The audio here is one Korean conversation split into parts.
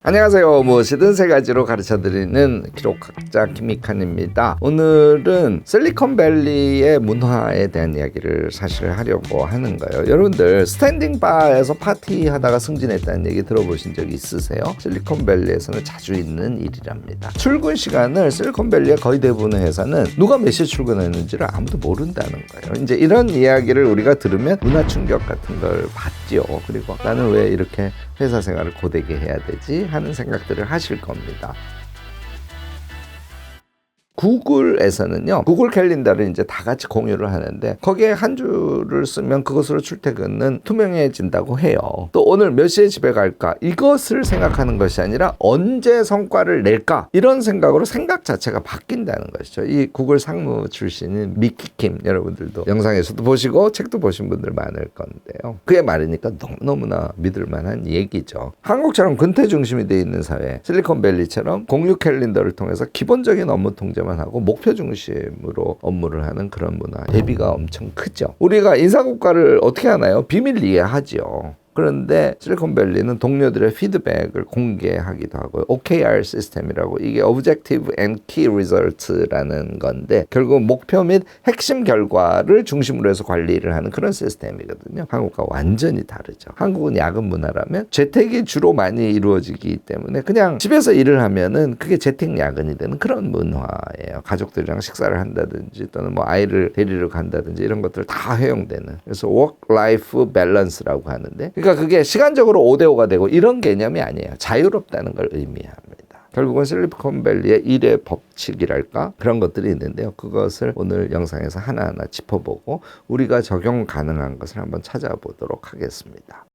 안녕하세요. 무엇이든 세 가지로 가르쳐드리는 기록학자 김익환입니다. 오늘은 실리콘밸리의 문화에 대한 이야기를 사실 하려고 하는 거예요. 여러분들 스탠딩 바에서 파티하다가 승진했다는 얘기 들어보신 적 있으세요? 실리콘밸리에서는 자주 있는 일이랍니다. 출근 시간을 실리콘밸리의 거의 대부분의 회사는 누가 몇 시에 출근했는지를 아무도 모른다는 거예요. 이제 이런 이야기를 우리가 들으면 문화 충격 같은 걸 받죠. 그리고 나는 왜 이렇게 회사 생활을 고되게 해야 되지? 하는 생각들을 하실 겁니다. 구글에서는요, 구글 캘린더를 이제 다 같이 공유를 하는데 거기에 한 줄을 쓰면 그것으로 출퇴근은 투명해진다고 해요. 또 오늘 몇 시에 집에 갈까? 이것을 생각하는 것이 아니라 언제 성과를 낼까? 이런 생각으로 생각 자체가 바뀐다는 것이죠. 이 구글 상무 출신인 미키 킴, 여러분들도 영상에서도 보시고 책도 보신 분들 많을 건데요. 그의 말이니까 너무나 믿을 만한 얘기죠. 한국처럼 근태 중심이 되어 있는 사회, 실리콘밸리처럼 공유 캘린더를 통해서 기본적인 업무 통제만 하고 목표 중심으로 업무를 하는 그런 문화, 대비가 엄청 크죠. 우리가 인사고과를 어떻게 하나요? 비밀 이해하죠. 그런데 실리콘밸리는 동료들의 피드백을 공개하기도 하고 OKR 시스템이라고, 이게 Objective and Key Results라는 건데 결국 목표 및 핵심 결과를 중심으로 해서 관리를 하는 그런 시스템이거든요. 한국과 완전히 다르죠. 한국은 야근 문화라면 재택이 주로 많이 이루어지기 때문에 그냥 집에서 일을 하면은 그게 재택 야근이 되는 그런 문화예요. 가족들이랑 식사를 한다든지 또는 뭐 아이를 데리러 간다든지 이런 것들 다 허용되는, 그래서 Work-Life Balance라고 하는데, 그러니까 그게 시간적으로 5대5가 되고 이런 개념이 아니에요. 자유롭다는 걸 의미합니다. 결국은 실리콘밸리의 일의 법칙이랄까 그런 것들이 있는데요. 그것을 오늘 영상에서 하나하나 짚어보고 우리가 적용 가능한 것을 한번 찾아보도록 하겠습니다.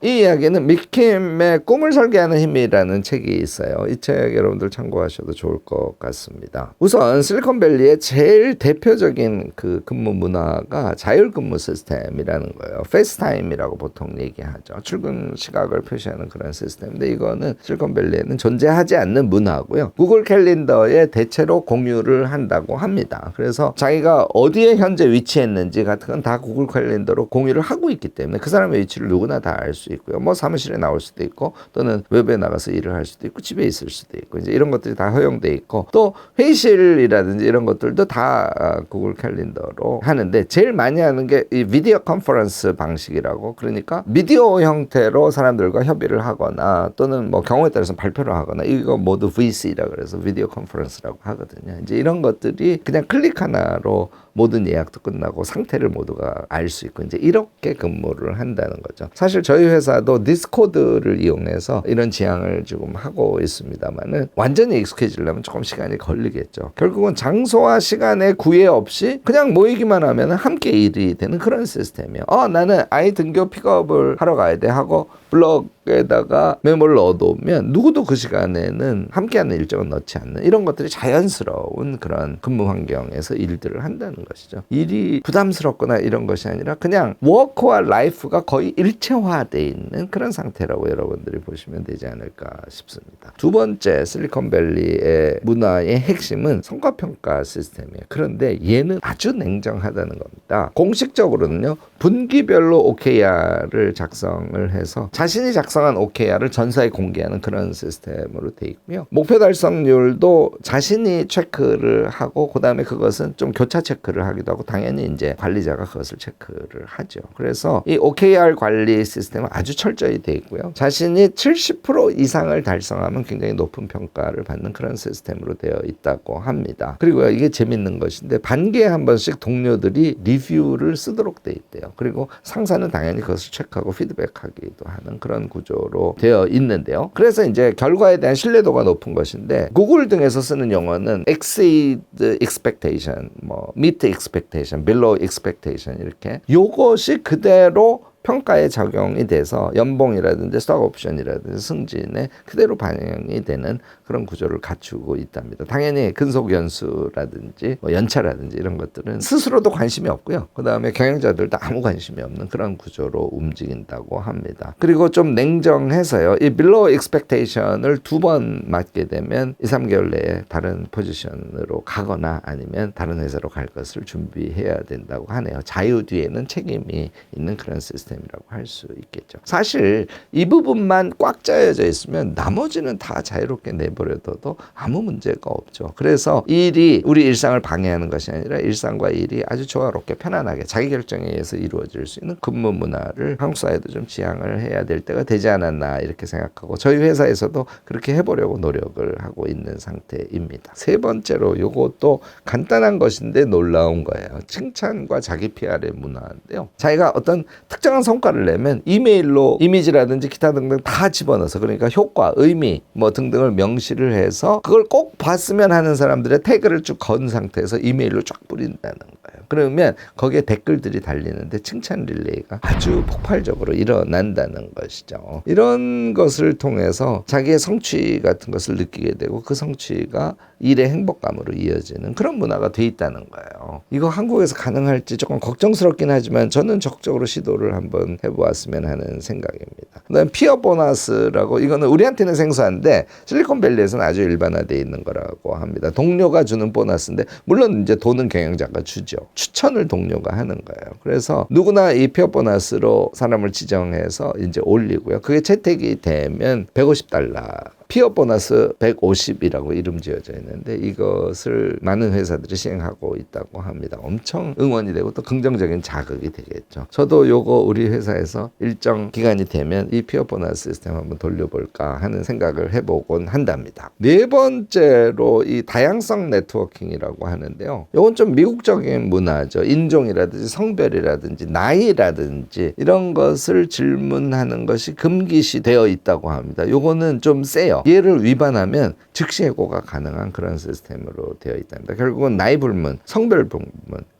이 이야기는 미킴의 꿈을 설계하는 힘이라는 책이 있어요. 이 책 여러분들 참고하셔도 좋을 것 같습니다. 우선 실리콘밸리의 제일 대표적인 그 근무 문화가 자율근무 시스템이라는 거예요. 페이스타임이라고 보통 얘기하죠. 출근 시각을 표시하는 그런 시스템인데 이거는 실리콘밸리에는 존재하지 않는 문화고요. 구글 캘린더에 대체로 공유를 한다고 합니다. 그래서 자기가 어디에 현재 위치했는지 같은 건 다 구글 캘린더로 공유를 하고 있기 때문에 그 사람의 위치를 누구나 다 알 수 있고요. 뭐 사무실에 나올 수도 있고 또는 외부에 나가서 일을 할 수도 있고 집에 있을 수도 있고 이제 이런 것들이 다 허용돼 있고, 또 회의실이라든지 이런 것들도 다 구글 캘린더로 하는데 제일 많이 하는 게 이 비디오 컨퍼런스 방식이라고, 그러니까 비디오 형태로 사람들과 협의를 하거나 또는 뭐 경우에 따라서 발표를 하거나, 이거 모두 VC라 그래서 비디오 컨퍼런스라고 하거든요. 이제 이런 것들이 그냥 클릭 하나로 모든 예약도 끝나고 상태를 모두가 알 수 있고 이제 이렇게 근무를 한다는 거죠. 사실 저희 회사도 디스코드를 이용해서 이런 지향을 지금 하고 있습니다만은 완전히 익숙해지려면 조금 시간이 걸리겠죠. 결국은 장소와 시간에 구애 없이 그냥 모이기만 하면 함께 일이 되는 그런 시스템이에요. 나는 아이 등교 픽업을 하러 가야 돼 하고 블럭에다가 메모를 넣어두면 누구도 그 시간에는 함께하는 일정을 넣지 않는, 이런 것들이 자연스러운 그런 근무 환경에서 일들을 한다는 것이죠. 일이 부담스럽거나 이런 것이 아니라 그냥 워크와 라이프가 거의 일체화되어 있는 그런 상태라고 여러분들이 보시면 되지 않을까 싶습니다. 두 번째, 실리콘밸리의 문화의 핵심은 성과평가 시스템이에요. 그런데 얘는 아주 냉정하다는 겁니다. 공식적으로는요, 분기별로 OKR을 작성을 해서 자신이 작성한 OKR을 전사에 공개하는 그런 시스템으로 되어 있고요. 목표 달성률도 자신이 체크를 하고 그 다음에 그것은 좀 교차 체크를 하기도 하고 당연히 이제 관리자가 그것을 체크를 하죠. 그래서 이 OKR 관리 시스템은 아주 철저히 되어 있고요. 자신이 70% 이상을 달성하면 굉장히 높은 평가를 받는 그런 시스템으로 되어 있다고 합니다. 그리고 이게 재밌는 것인데 반기에 한 번씩 동료들이 리뷰를 쓰도록 되어 있대요. 그리고 상사는 당연히 그것을 체크하고 피드백하기도 하는 그런 구조로 되어 있는데요. 그래서 이제 결과에 대한 신뢰도가 높은 것인데 구글 등에서 쓰는 용어는 exceed expectation, 뭐 meet expectation, below expectation, 이렇게 요것이 그대로 평가에 적용이 돼서 연봉이라든지 스톡 옵션이라든지 승진에 그대로 반영이 되는 그런 구조를 갖추고 있답니다. 당연히 근속 연수라든지 뭐 연차라든지 이런 것들은 스스로도 관심이 없고요. 그 다음에 경영자들도 아무 관심이 없는 그런 구조로 움직인다고 합니다. 그리고 좀 냉정해서요. 이 below expectation을 2번 맞게 되면 2, 3개월 내에 다른 포지션으로 가거나 아니면 다른 회사로 갈 것을 준비해야 된다고 하네요. 자유 뒤에는 책임이 있는 그런 시스템. 시스템이라고 할 수 있겠죠. 사실 이 부분만 꽉 짜여져 있으면 나머지는 다 자유롭게 내버려둬도 아무 문제가 없죠. 그래서 일이 우리 일상을 방해하는 것이 아니라 일상과 일이 아주 조화롭게 편안하게 자기 결정에 의해서 이루어질 수 있는 근무 문화를 한국 사회도 좀 지향을 해야 될 때가 되지 않았나 이렇게 생각하고 저희 회사에서도 그렇게 해보려고 노력을 하고 있는 상태입니다. 세 번째로 요것도 간단한 것인데 놀라운 거예요. 칭찬과 자기 PR의 문화인데요. 자기가 어떤 특정한 성과를 내면 이메일로 이미지라든지 기타 등등 다 집어넣어서 그러니까 효과, 의미 뭐 등등을 명시를 해서 그걸 꼭 봤으면 하는 사람들의 태그를 쭉 건 상태에서 이메일로 쫙 뿌린다는 거예요. 그러면 거기에 댓글들이 달리는데 칭찬 릴레이가 아주 폭발적으로 일어난다는 것이죠. 이런 것을 통해서 자기의 성취 같은 것을 느끼게 되고 그 성취가 일의 행복감으로 이어지는 그런 문화가 돼 있다는 거예요. 이거 한국에서 가능할지 조금 걱정스럽긴 하지만 저는 적극적으로 시도를 한번 해보았으면 하는 생각입니다. 그다음 피어 보너스라고 이거는 우리한테는 생소한데 실리콘밸리에서는 아주 일반화되어 있는 거라고 합니다. 동료가 주는 보너스인데 물론 이제 돈은 경영자가 주죠. 추천을 동료가 하는 거예요. 그래서 누구나 이 피어 보너스로 사람을 지정해서 이제 올리고요. 그게 채택이 되면 $150 피어 보너스 150이라고 이름 지어져 있는데 이것을 많은 회사들이 시행하고 있다고 합니다. 엄청 응원이 되고 또 긍정적인 자극이 되겠죠. 저도 요거 우리 회사에서 일정 기간이 되면 이 피어 보너스 시스템 한번 돌려볼까 하는 생각을 해보곤 한답니다. 네 번째로 이 다양성 네트워킹이라고 하는데요. 요건 좀 미국적인 문화죠. 인종이라든지 성별이라든지 나이라든지 이런 것을 질문하는 것이 금기시 되어 있다고 합니다. 요거는 좀 세요. 얘를 위반하면 즉시 해고가 가능한 그런 시스템으로 되어 있답니다. 결국은 나이 불문, 성별 불문,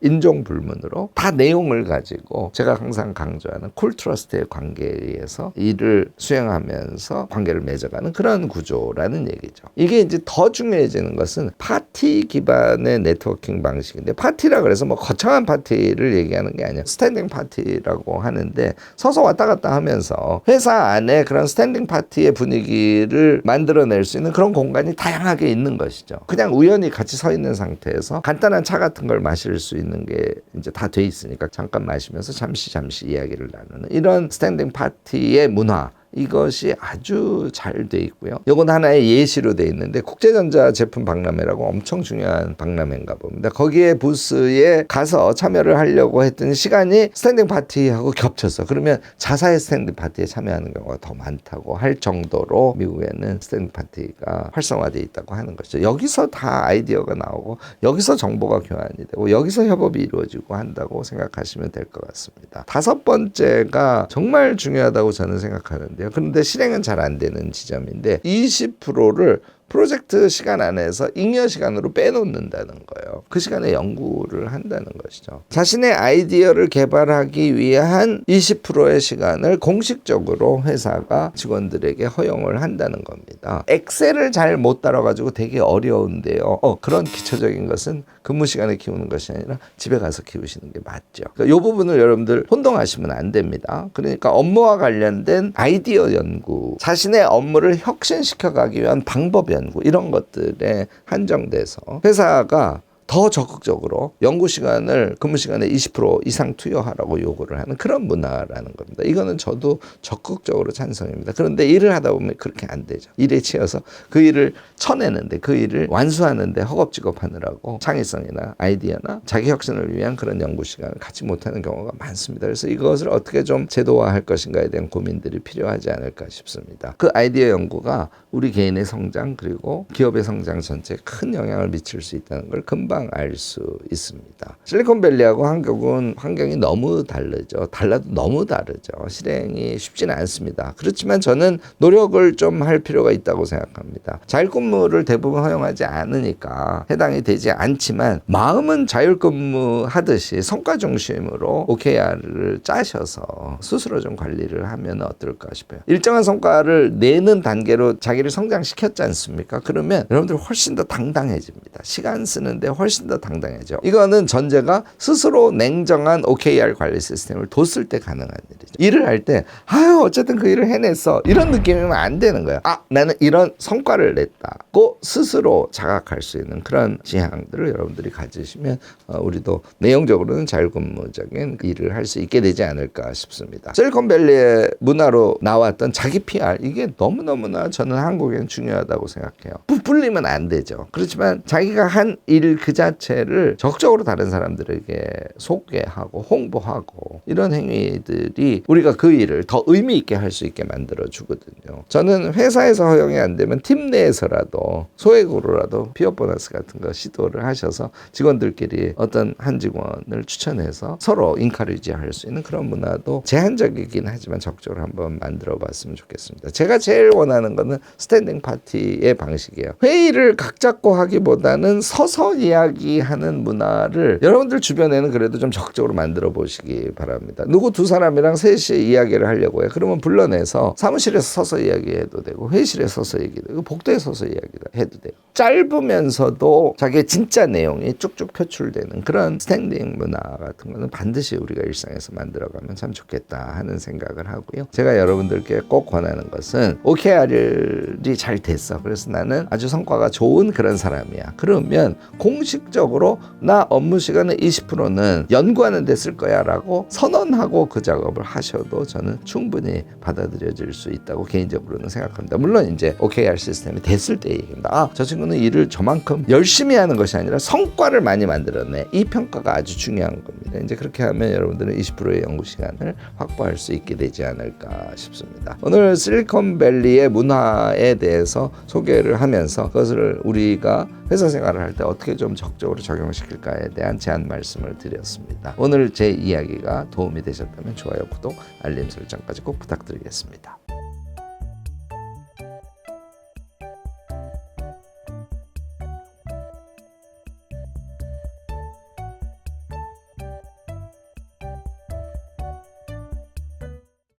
인종 불문으로 다 내용을 가지고 제가 항상 강조하는 쿨 트러스트의 관계에 의해서 일을 수행하면서 관계를 맺어가는 그런 구조라는 얘기죠. 이게 이제 더 중요해지는 것은 파티 기반의 네트워킹 방식인데 파티라 그래서 뭐 거창한 파티를 얘기하는 게 아니야. 스탠딩 파티라고 하는데 서서 왔다 갔다 하면서 회사 안에 그런 스탠딩 파티의 분위기를 만들어낼 수 있는 그런 공간이 다양하게 있는 것이죠. 그냥 우연히 같이 서 있는 상태에서 간단한 차 같은 걸 마실 수 있는 게 이제 다 돼 있으니까 잠깐 마시면서 잠시 이야기를 나누는 이런 스탠딩 파티의 문화 이것이 아주 잘 돼 있고요. 이건 하나의 예시로 돼 있는데 국제전자 제품 박람회라고 엄청 중요한 박람회인가 봅니다. 거기에 부스에 가서 참여를 하려고 했더니 시간이 스탠딩 파티하고 겹쳤어. 그러면 자사의 스탠딩 파티에 참여하는 경우가 더 많다고 할 정도로 미국에는 스탠딩 파티가 활성화되어 있다고 하는 것이죠. 여기서 다 아이디어가 나오고 여기서 정보가 교환이 되고 여기서 협업이 이루어지고 한다고 생각하시면 될 것 같습니다. 다섯 번째가 정말 중요하다고 저는 생각하는데요. 그런데 실행은 잘 안 되는 지점인데 20%를 프로젝트 시간 안에서 잉여 시간으로 빼놓는다는 거예요. 그 시간에 연구를 한다는 것이죠. 자신의 아이디어를 개발하기 위한 20%의 시간을 공식적으로 회사가 직원들에게 허용을 한다는 겁니다. 엑셀을 잘 못 따라가지고 되게 어려운데요. 그런 기초적인 것은 근무 시간에 키우는 것이 아니라 집에 가서 키우시는 게 맞죠. 그러니까 이 부분을 여러분들 혼동하시면 안 됩니다. 그러니까 업무와 관련된 아이디어 연구, 자신의 업무를 혁신시켜 가기 위한 방법 연구 이런 것들에 한정돼서 회사가 더 적극적으로 연구 시간을 근무 시간의 20% 이상 투여하라고 요구를 하는 그런 문화라는 겁니다. 이거는 저도 적극적으로 찬성입니다. 그런데 일을 하다 보면 그렇게 안 되죠. 일에 치여서 그 일을 쳐내는데 그 일을 완수하는데 허겁지겁하느라고 창의성이나 아이디어나 자기 혁신을 위한 그런 연구 시간을 갖지 못하는 경우가 많습니다. 그래서 이것을 어떻게 좀 제도화할 것인가에 대한 고민들이 필요하지 않을까 싶습니다. 그 아이디어 연구가 우리 개인의 성장 그리고 기업의 성장 전체에 큰 영향을 미칠 수 있다는 걸 금방 알 수 있습니다. 실리콘밸리하고 한국은 환경이 너무 다르죠. 달라도 너무 다르죠. 실행이 쉽지는 않습니다. 그렇지만 저는 노력을 좀 할 필요가 있다고 생각합니다. 자율근무를 대부분 허용하지 않으니까 해당이 되지 않지만 마음은 자율근무 하듯이 성과 중심으로 OKR을 짜셔서 스스로 좀 관리를 하면 어떨까 싶어요. 일정한 성과를 내는 단계로 자기를 성장시켰지 않습니까? 그러면 여러분들 훨씬 더 당당해집니다. 시간 쓰는데 훨씬 훨씬 더 당당해져. 이거는 전제가 스스로 냉정한 OKR 관리 시스템을 뒀을 때 가능한 일이죠. 일을 할 때 아유 어쨌든 그 일을 해냈어 이런 느낌이면 안 되는 거예요. 아 나는 이런 성과를 냈다고 스스로 자각할 수 있는 그런 지향들을 여러분들이 가지시면 우리도 내용적으로는 자율근무적인 일을 할 수 있게 되지 않을까 싶습니다. 실리콘밸리의 문화로 나왔던 자기 PR 이게 너무너무나 저는 한국에는 중요하다고 생각해요. 부풀리면 안 되죠. 그렇지만 자기가 한 일 그 자체를 적극적으로 다른 사람들에게 소개하고 홍보하고 이런 행위들이 우리가 그 일을 더 의미 있게 할 수 있게 만들어 주거든요. 저는 회사에서 허용이 안 되면 팀 내에서라도 소액으로라도 피어 보너스 같은 거 시도를 하셔서 직원들끼리 어떤 한 직원을 추천해서 서로 인카리지 할 수 있는 그런 문화도 제한적이긴 하지만 적극적으로 한번 만들어 봤으면 좋겠습니다. 제가 제일 원하는 거는 스탠딩 파티의 방식이에요. 회의를 각 잡고 하기보다는 서서 이야기하는 문화를 여러분들 주변에는 그래도 좀 적극적으로 만들어 보시기 바랍니다. 누구 두 사람이랑 셋이 이야기를 하려고 해요. 그러면 불러내서 사무실에서 서서 이야기해도 되고 회의실에 서서 얘기도 되고 복도에 서서 이야기해도 돼요. 짧으면서도 자기의 진짜 내용이 쭉쭉 표출되는 그런 스탠딩 문화 같은 거는 반드시 우리가 일상에서 만들어가면 참 좋겠다 하는 생각을 하고요. 제가 여러분들께 꼭 권하는 것은 OKR이 잘 됐어. 그래서 나는 아주 성과가 좋은 그런 사람이야. 그러면 공식적으로 나 업무 시간의 20%는 연구하는 데 쓸 거야 라고 선언하고 그 작업을 하셔도 저는 충분히 받아들여질 수 있다고 개인적으로는 생각합니다. 물론 이제 OKR 시스템이 됐을 때 얘기입니다. 아, 저 친구는 일을 저만큼 열심히 하는 것이 아니라 성과를 많이 만들었네. 이 평가가 아주 중요한 겁니다. 이제 그렇게 하면 여러분들은 20%의 연구 시간을 확보할 수 있게 되지 않을까 싶습니다. 오늘 실리콘밸리의 문화에 대해서 소개를 하면서 그것을 우리가 회사 생활을 할 때 어떻게 좀 적극적으로 적용시킬까에 대한 제안 말씀을 드렸습니다. 오늘 제 이야기가 도움이 되셨다면 좋아요, 구독, 알림 설정까지 꼭 부탁드리겠습니다.